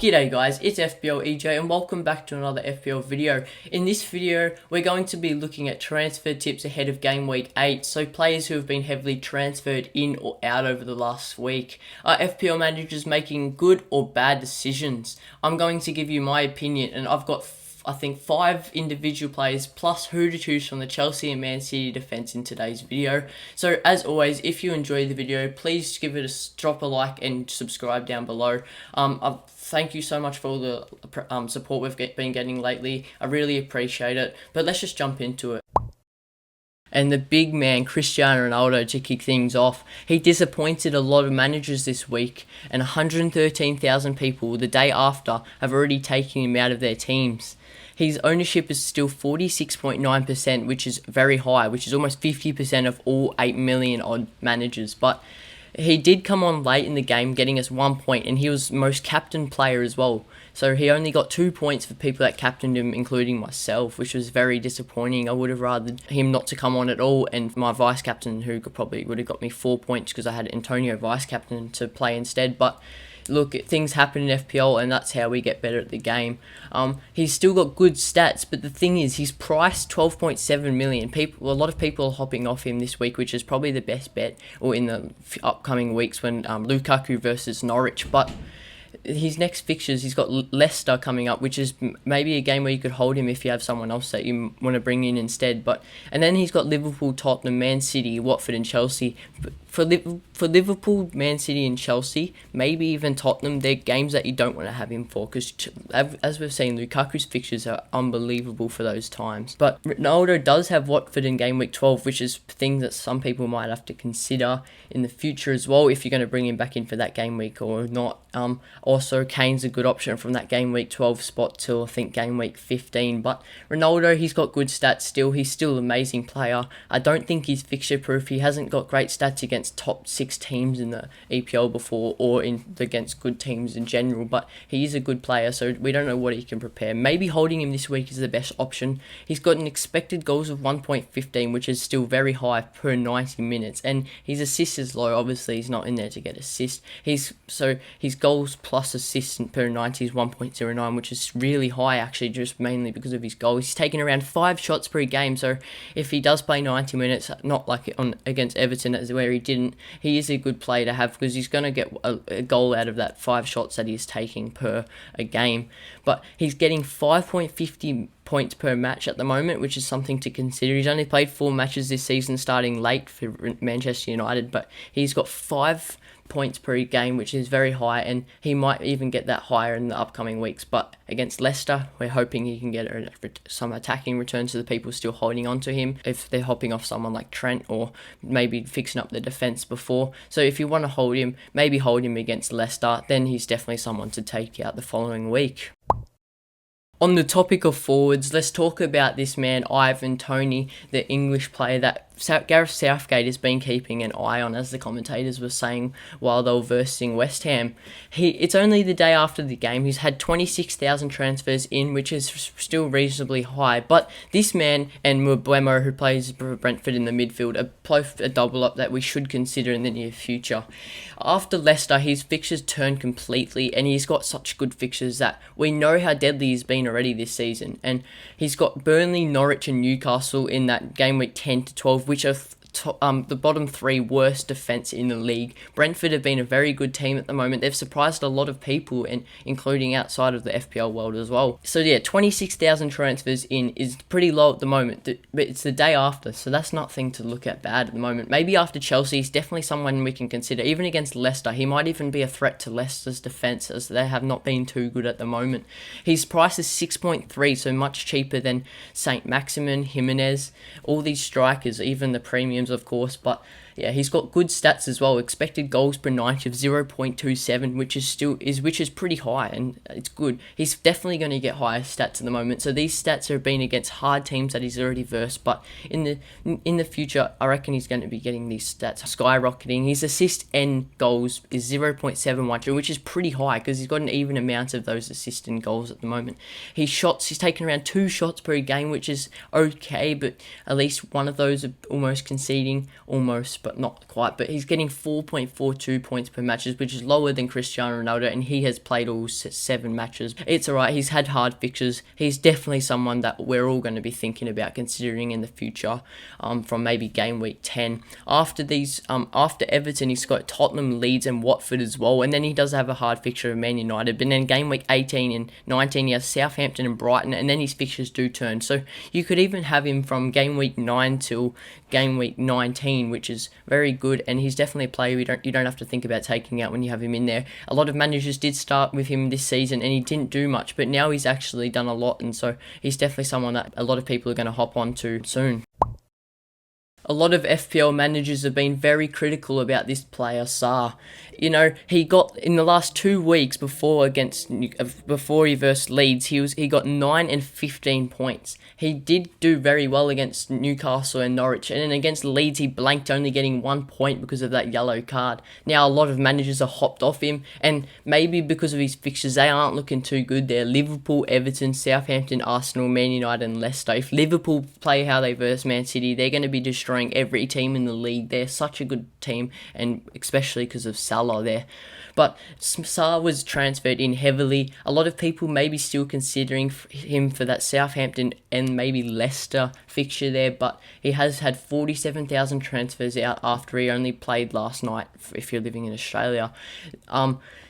G'day guys, it's FPL EJ and welcome back to another FPL video. In this video, we're going to be looking at transfer tips ahead of game week 8, so players who have been heavily transferred in or out over the last week. Are FPL managers making good or bad decisions? I'm going to give you my opinion, and I've got I think 5 individual players plus who to choose from the Chelsea and Man City defence in today's video. So as always, if you enjoy the video, please give it drop a like and subscribe down below. Thank you so much for all the support we've been getting lately. I really appreciate it. But let's just jump into it. And the big man, CRISTIANO RONALDO, to kick things off. He disappointed a lot of managers this week, and 113,000 people the day after have already taken him out of their teams. His ownership is still 46.9%, which is very high, which is almost 50% of all 8 million odd managers. But he did come on late in the game, getting us 1 point, and he was most captained player as well. So he only got 2 points for people that captained him, including myself, which was very disappointing. I would have rather him not to come on at all, and my vice captain, who probably would have got me 4 points because I had Antonio vice captain to play instead. But look, things happen in FPL, and that's how we get better at the game. He's still got good stats, but the thing is, he's priced 12.7 million. A lot of people are hopping off him this week, which is probably the best bet, or in the upcoming weeks when Lukaku versus Norwich. But his next fixtures, he's got Leicester coming up, which is maybe a game where you could hold him if you have someone else that you want to bring in instead. And then he's got Liverpool, Tottenham, Man City, Watford and Chelsea. For Liverpool, Man City and Chelsea, maybe even Tottenham, they're games that you don't want to have him for, because as we've seen, Lukaku's fixtures are unbelievable for those times. But Ronaldo does have Watford in game week 12, which is things that some people might have to consider in the future as well, if you're going to bring him back in for that game week or not. Also, Kane's a good option from that game week 12 spot till I think game week 15. But Ronaldo, he's got good stats still. He's still an amazing player. I don't think he's fixture proof. He hasn't got great stats against top 6 teams in the EPL before, or against good teams in general, but he is a good player, so we don't know what he can prepare. Maybe holding him this week is the best option. He's got an expected goals of 1.15, which is still very high per 90 minutes, and his assist is low. Obviously he's not in there to get assists. So his goals plus assists per 90 is 1.09, which is really high actually, just mainly because of his goals. He's taken around 5 shots per game, so if he does play 90 minutes, not like against Everton as where he didn't, he is a good player to have, because he's going to get a goal out of that 5 shots that he's taking per a game. But he's getting 5.50 points per match at the moment, which is something to consider. He's only played 4 matches this season, starting late for Manchester United, but he's got 5 points per game, which is very high, and he might even get that higher in the upcoming weeks. But against Leicester, we're hoping he can get some attacking returns to the people still holding on to him, if they're hopping off someone like Trent, or maybe fixing up the defence before. So if you want to hold him, maybe hold him against Leicester, then he's definitely someone to take out the following week. On the topic of forwards, let's talk about this man, Ivan Toney, the English player that Gareth Southgate has been keeping an eye on, as the commentators were saying while they were versing West Ham. It's only the day after the game. He's had 26,000 transfers in, which is still reasonably high. But this man and Mbeumo, who plays for Brentford in the midfield, are both a double up that we should consider in the near future. After Leicester, his fixtures turned completely, and he's got such good fixtures that we know how deadly he's been already this season. And he's got Burnley, Norwich and Newcastle in that game week 10 to 12, which are the bottom 3 worst defence in the league. Brentford have been a very good team at the moment. They've surprised a lot of people, and including outside of the FPL world as well. So yeah, 26,000 transfers in is pretty low at the moment, but it's the day after, so that's nothing to look at bad at the moment. Maybe after Chelsea, he's definitely someone we can consider. Even against Leicester, he might even be a threat to Leicester's defence, as they have not been too good at the moment. His price is 6.3, so much cheaper than Saint Maximin, Jimenez, all these strikers, even the premiums of course. But yeah, he's got good stats as well. Expected goals per 90 of 0.27, which is pretty high, and it's good. He's definitely going to get higher stats at the moment. So these stats have been against hard teams that he's already versed, but in the future, I reckon he's going to be getting these stats skyrocketing. His assist and goals is 0.71, which is pretty high, because he's got an even amount of those assists and goals at the moment. He's taken around 2 shots per game, which is okay, but at least one of those are almost conceding, but not quite. But he's getting 4.42 points per matches, which is lower than Cristiano Ronaldo, and he has played all 7 matches. It's alright. He's had hard fixtures. He's definitely someone that we're all going to be thinking about considering in the future, from maybe game week 10. After Everton, he's got Tottenham, Leeds, and Watford as well, and then he does have a hard fixture of Man United. But then game week 18 and 19, he has Southampton and Brighton, and then his fixtures do turn. So you could even have him from game week 9 till game week 19, which is very good, and he's definitely a player you don't have to think about taking out when you have him in there. A lot of managers did start with him this season and he didn't do much, but now he's actually done a lot, and so he's definitely someone that a lot of people are going to hop onto soon. A lot of FPL managers have been very critical about this player, Saka. You know, he got in the last 2 weeks before he versed Leeds, he got 9 and 15 points. He did do very well against Newcastle and Norwich, and then against Leeds he blanked, only getting 1 point because of that yellow card. Now a lot of managers are hopped off him, and maybe because of his fixtures they aren't looking too good. They're Liverpool, Everton, Southampton, Arsenal, Man United and Leicester. If Liverpool play how they verse Man City, they're going to be destroying every team in the league. They're such a good team, and especially because of Salah there. But Saka was transferred in heavily. A lot of people may be still considering him for that Southampton and maybe Leicester fixture there, but he has had 47,000 transfers out after he only played last night, if you're living in Australia.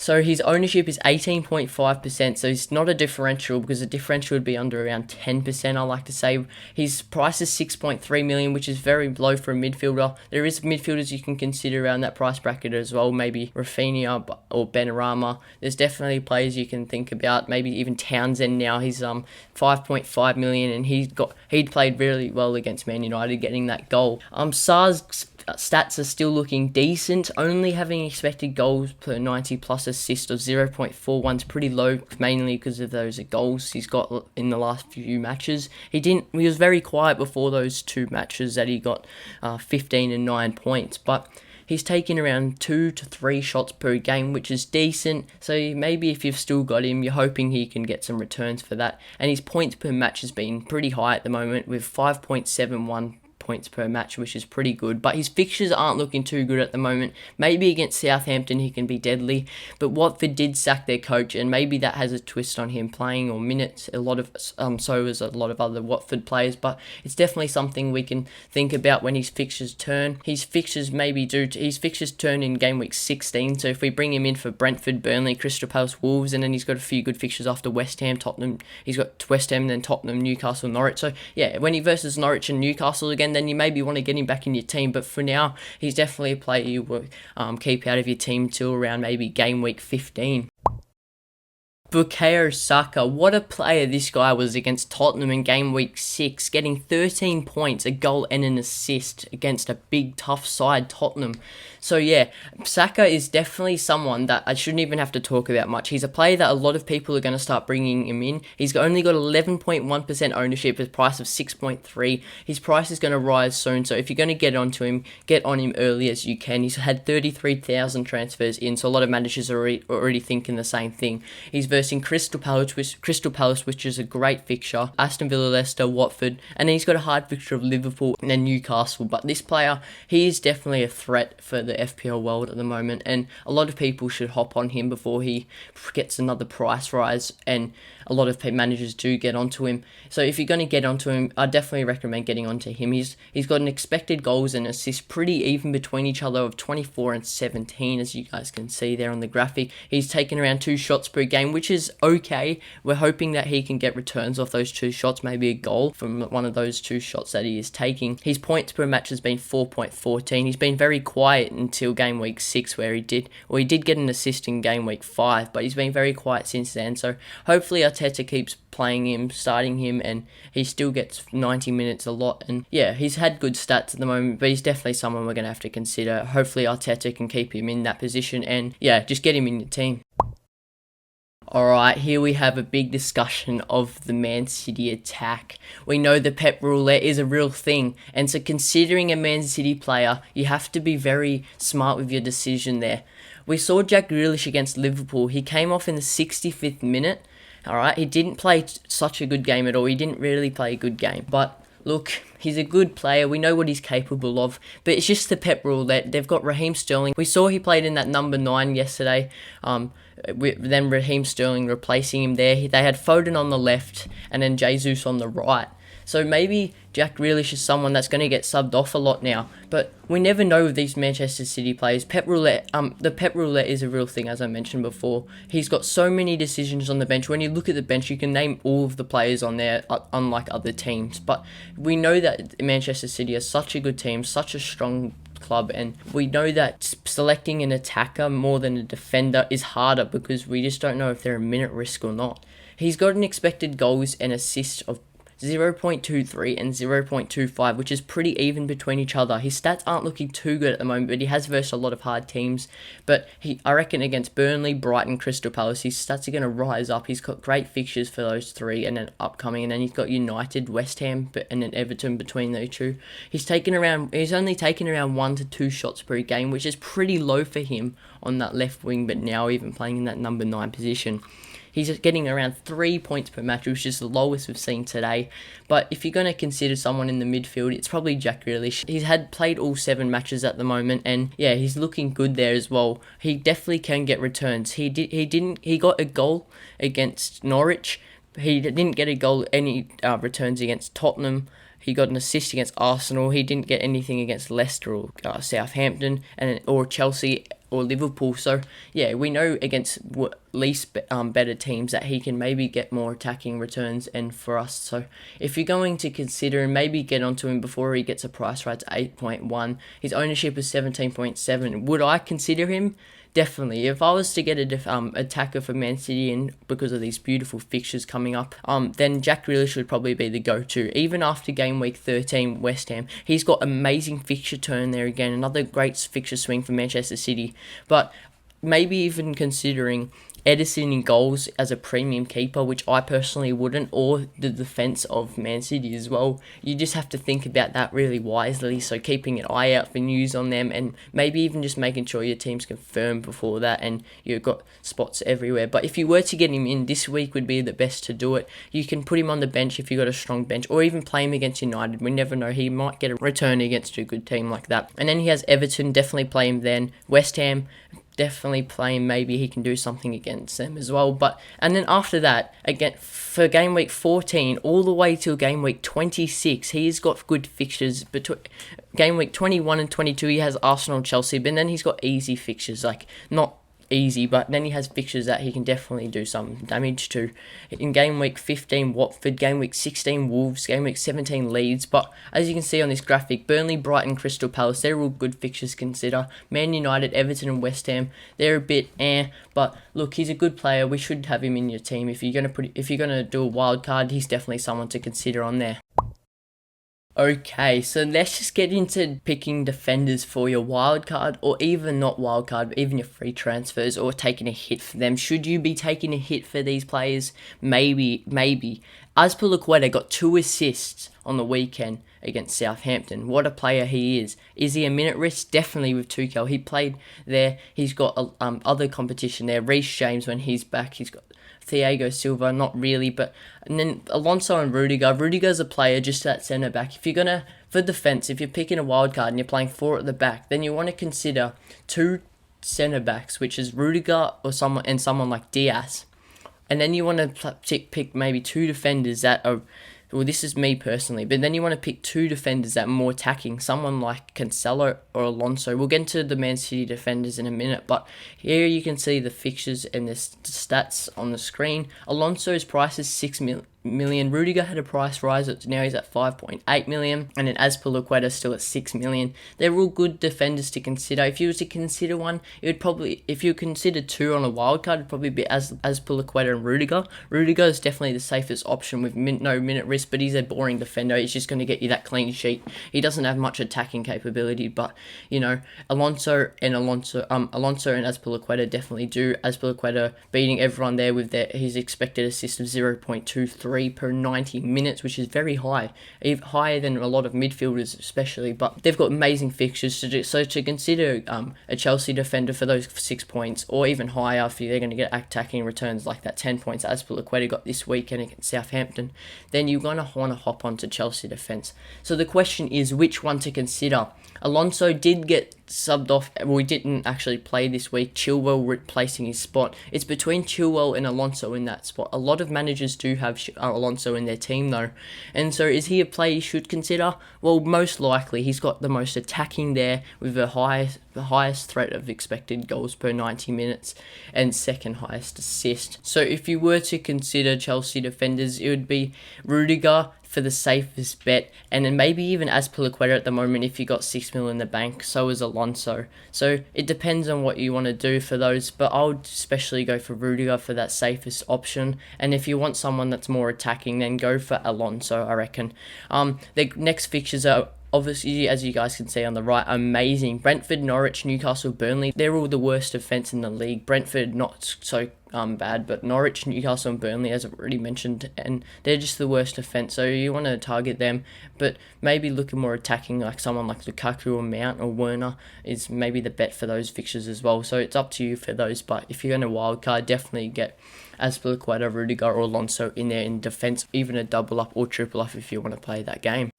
So his ownership is 18.5%, so it's not a differential, because a differential would be under around 10%, I like to say. His price is 6.3 million, which is very low for a midfielder. There is midfielders you can consider around that price bracket as well, maybe Rafinha or Benrahma. There's definitely players you can think about, maybe even Townsend now. He's 5.5 million, and he'd played really well against Man United, getting that goal. Saka's stats are still looking decent, only having expected goals per 90 plus assist of 0.41 is pretty low, mainly because of those goals he's got in the last few matches. He was very quiet before those 2 matches that he got 15 and 9 points, but he's taking around 2 to 3 shots per game, which is decent. So maybe if you've still got him, you're hoping he can get some returns for that. And his points per match has been pretty high at the moment, with 5.71 points per match, which is pretty good, but his fixtures aren't looking too good at the moment. Maybe against Southampton he can be deadly, but Watford did sack their coach, and maybe that has a twist on him playing or minutes. So is a lot of other Watford players, but it's definitely something we can think about when his fixtures turn. His fixtures turn in game week 16, so if we bring him in for Brentford, Burnley, Crystal Palace, Wolves, and then he's got a few good fixtures after West Ham, Tottenham. He's got West Ham, then Tottenham, Newcastle, Norwich. So yeah, when he versus Norwich and Newcastle again, then you maybe want to get him back in your team, but for now he's definitely a player you will keep out of your team till around maybe game week 15. Bukayo Saka, what a player this guy was against Tottenham in game week 6, getting 13 points, a goal and an assist against a big tough side, Tottenham. So yeah, Saka is definitely someone that I shouldn't even have to talk about much. He's a player that a lot of people are going to start bringing him in. He's only got 11.1% ownership, his price of 6.3. His price is going to rise soon, so if you're going to get onto him, get on him early as you can. He's had 33,000 transfers in, so a lot of managers are already thinking the same thing. He's versing Crystal Palace, which is a great fixture, Aston Villa, Leicester, Watford, and then he's got a hard fixture of Liverpool and then Newcastle. But this player, he is definitely a threat for the FPL world at the moment, and a lot of people should hop on him before he gets another price rise, and a lot of managers do get onto him. So if you're going to get onto him, I definitely recommend getting onto him. He's got an expected goals and assists pretty even between each other of 24 and 17, as you guys can see there on the graphic. He's taken around 2 shots per game, which is okay. We're hoping that he can get returns off those 2 shots, maybe a goal from one of those 2 shots that he is taking. His points per match has been 4.14. He's been very quiet until game week 6, where he did get an assist in game week 5, but he's been very quiet since then. So hopefully Arteta keeps playing him, starting him, and he still gets 90 minutes a lot. And yeah, he's had good stats at the moment, but he's definitely someone we're going to have to consider. Hopefully Arteta can keep him in that position, and yeah, just get him in your team. Alright, here we have a big discussion of the Man City attack. We know the Pep roulette is a real thing, and so considering a Man City player, you have to be very smart with your decision there. We saw Jack Grealish against Liverpool. He came off in the 65th minute. Alright, he didn't play such a good game at all. He didn't really play a good game, but look, he's a good player. We know what he's capable of, but it's just the Pep rule that they've got Raheem Sterling. We saw he played in that number 9 yesterday. With then Raheem Sterling replacing him there. They had Foden on the left and then Jesus on the right. So maybe Jack Grealish is someone that's going to get subbed off a lot now. But we never know with these Manchester City players. Pep roulette, the Pep roulette is a real thing, as I mentioned before. He's got so many decisions on the bench. When you look at the bench, you can name all of the players on there, unlike other teams. But we know that Manchester City is such a good team, such a strong club, and we know that selecting an attacker more than a defender is harder because we just don't know if they're a minute risk or not. He's got an expected goals and assists of 0.23 and 0.25, which is pretty even between each other. His stats aren't looking too good at the moment, but he has versed a lot of hard teams. But I reckon against Burnley, Brighton, Crystal Palace, his stats are going to rise up. He's got great fixtures for those three and then upcoming, and then he's got United, West Ham, and then Everton between those two. He's only taken around 1 to 2 shots per game, which is pretty low for him on that left wing, but now even playing in that number 9 position. He's getting around 3 points per match, which is the lowest we've seen today. But if you're going to consider someone in the midfield, it's probably Jack Grealish. He's played all 7 matches at the moment, and yeah, he's looking good there as well. He definitely can get returns. He got a goal against Norwich. He didn't get any returns against Tottenham. He got an assist against Arsenal. He didn't get anything against Leicester or Southampton or Chelsea or Liverpool. So yeah, we know against least better teams that he can maybe get more attacking returns. And for us, so if you're going to consider and maybe get onto him before he gets a price rise to 8.1, his ownership is 17.7. Would I consider him? Definitely. If I was to get a attacker for Man City and because of these beautiful fixtures coming up, then Jack Grealish would probably be the go-to. Even after game week 13, West Ham, he's got amazing fixture turn there again. Another great fixture swing for Manchester City. But maybe even considering Edison in goals as a premium keeper, which I personally wouldn't, or the defence of Man City as well. You just have to think about that really wisely, so keeping an eye out for news on them and maybe even just making sure your team's confirmed before that and you've got spots everywhere. But if you were to get him in, this week would be the best to do it. You can put him on the bench if you've got a strong bench, or even play him against United. We never know, he might get a return against a good team like that. And then he has Everton, definitely play him then. West Ham, definitely playing, maybe he can do something against them as well. And then after that, again for game week 14 all the way till game week 26, he's got good fixtures. Between game week 21 and 22 he has Arsenal, Chelsea, but then he's got easy fixtures, like not easy, but then he has fixtures that he can definitely do some damage to. In game week 15, Watford, game week 16, Wolves, game week 17, Leeds. But as you can see on this graphic, Burnley, Brighton, Crystal Palace, they're all good fixtures to consider. Man United, Everton and West Ham, they're a bit but look, he's a good player. We should have him in your team. If you're gonna do a wild card, he's definitely someone to consider on there. Okay, so let's just get into picking defenders for your wildcard, or even not wildcard, but even your free transfers, or taking a hit for them. Should you be taking a hit for these players? Maybe. Azpilicueta got 2 assists on the weekend against Southampton. What a player he is. Is he a minute risk? Definitely with Tuchel. He played there. He's got other competition there. Reece James when he's back. He's got Thiago Silva, not really, and then Alonso and Rudiger. Rudiger's a player just at centre back. If you're gonna, for defence, if you're picking a wild card and you're playing 4 at the back, then you want to consider 2 centre backs, which is Rudiger or someone like Diaz, and then you want to pick maybe 2 defenders that are. Well, this is me personally, but then you want to pick 2 defenders that are more attacking, someone like Cancelo or Alonso. We'll get into the Man City defenders in a minute, but here you can see the fixtures and the stats on the screen. Alonso's price is 6 million. Rudiger had a price rise, now he's at 5.8 million, and then Azpilicueta still at 6 million. They're all good defenders to consider. If you were to consider one, it would probably, if you consider 2 on a wild card, it'd probably be Azpilicueta and Rudiger. Rudiger is definitely the safest option with no minute risk, but he's a boring defender. He's just going to get you that clean sheet. He doesn't have much attacking capability, but you know, Alonso and Azpilicueta definitely do. Azpilicueta beating everyone there with his expected assist of 0.23. 3 per 90 minutes, which is very high, even higher than a lot of midfielders especially, but they've got amazing fixtures to do. So to consider a Chelsea defender for those 6 points, or even higher if they're going to get attacking returns like that 10 points as Azpilicueta got this weekend against Southampton, then you're going to want to hop onto Chelsea defence. So the question is which one to consider. Alonso did get subbed off. Well, he didn't actually play this week. Chilwell replacing his spot. It's between Chilwell and Alonso in that spot. A lot of managers do have Alonso in their team though. And so is he a player you should consider? Well, most likely. He's got the most attacking there with the highest threat of expected goals per 90 minutes and second highest assist. So if you were to consider Chelsea defenders, it would be Rudiger for the safest bet, and then maybe even Azpilicueta at the moment if you got 6 mil in the bank. So is Alonso. So it depends on what you want to do for those, but I would especially go for Rudiger for that safest option. And if you want someone that's more attacking, then go for Alonso, I reckon. The next fixtures are obviously, as you guys can see on the right, amazing. Brentford, Norwich, Newcastle, Burnley. They're all the worst defence in the league. Brentford not so bad, but Norwich, Newcastle and Burnley, as I've already mentioned, and they're just the worst defence, so you want to target them, but maybe looking more attacking, like someone like Lukaku or Mount or Werner is maybe the bet for those fixtures as well. So it's up to you for those, but if you're going to wildcard, definitely get Azpilicueta, Rudiger or Alonso in there in defence, even a double up or triple up if you want to play that game.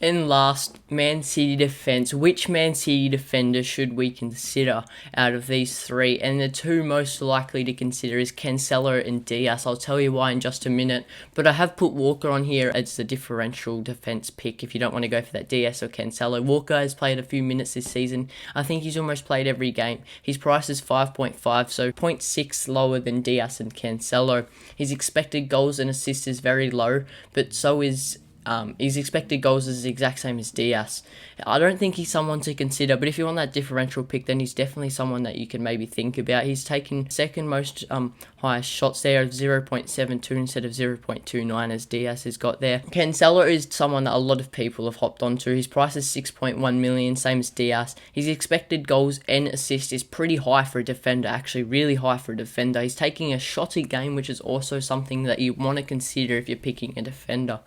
And last, Man City defence. Which Man City defender should we consider out of these three? And the two most likely to consider is Cancelo and Diaz. I'll tell you why in just a minute. But I have put Walker on here as the differential defence pick if you don't want to go for that Diaz or Cancelo. Walker has played a few minutes this season. I think he's almost played every game. His price is 5.5, so 0.6 lower than Diaz and Cancelo. His expected goals and assists is very low, but so is his expected goals is the exact same as Diaz. I don't think he's someone to consider, but if you want that differential pick, then he's definitely someone that you can maybe think about. He's taken second most highest shots there of 0.72 instead of 0.29 as Diaz has got there. Cancelo is someone that a lot of people have hopped onto. His price is 6.1 million, same as Diaz. His expected goals and assists is pretty high for a defender, actually really high for a defender. He's taking a shot a game, which is also something that you want to consider if you're picking a defender.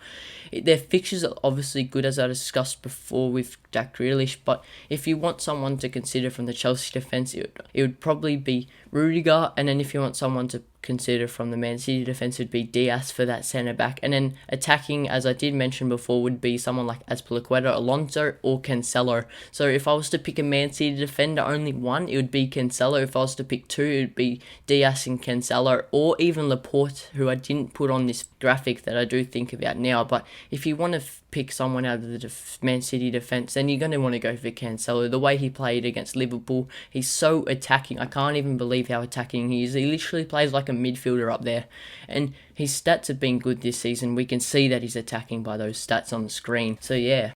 Their fixtures are obviously good, as I discussed before with Jack Grealish, but if you want someone to consider from the Chelsea defence, it would probably be Rudiger, and then if you want someone to consider from the Man City defence, would be Diaz for that centre back, and then attacking, as I did mention before, would be someone like Azpilicueta, Alonso or Cancelo. So if I was to pick a Man City defender, only one, it would be Cancelo. If I was to pick two, it would be Diaz and Cancelo, or even Laporte, who I didn't put on this graphic that I do think about now. But if you want to pick someone out of the Man City defence, then you're going to want to go for Cancelo. The way he played against Liverpool, he's so attacking. I can't even believe how attacking he is. He literally plays like a midfielder up there, and his stats have been good this season. We can see that he's attacking by those stats on the screen. So yeah.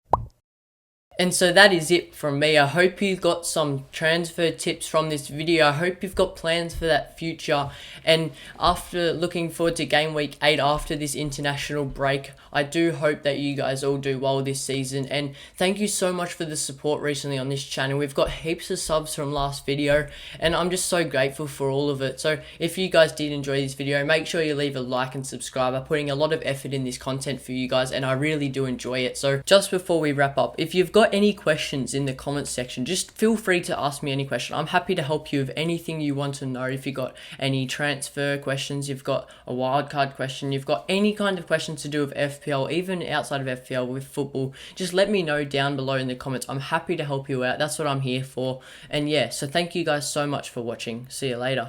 And so that is it from me. I hope you got some transfer tips from this video. I hope you've got plans for that future. And after looking forward to Game Week 8 after this international break, I do hope that you guys all do well this season. And thank you so much for the support recently on this channel. We've got heaps of subs from last video, and I'm just so grateful for all of it. So if you guys did enjoy this video, make sure you leave a like and subscribe. I'm putting a lot of effort in this content for you guys, and I really do enjoy it. So just before we wrap up, if you've got any questions in the comments section, just feel free to ask me any question. I'm happy to help you with anything you want to know. If you've got any transfer questions, you've got a wildcard question, you've got any kind of questions to do with FPL, even outside of FPL with football, just let me know down below in the comments. I'm happy to help you out. That's what I'm here for. And yeah, so thank you guys so much for watching. See you later.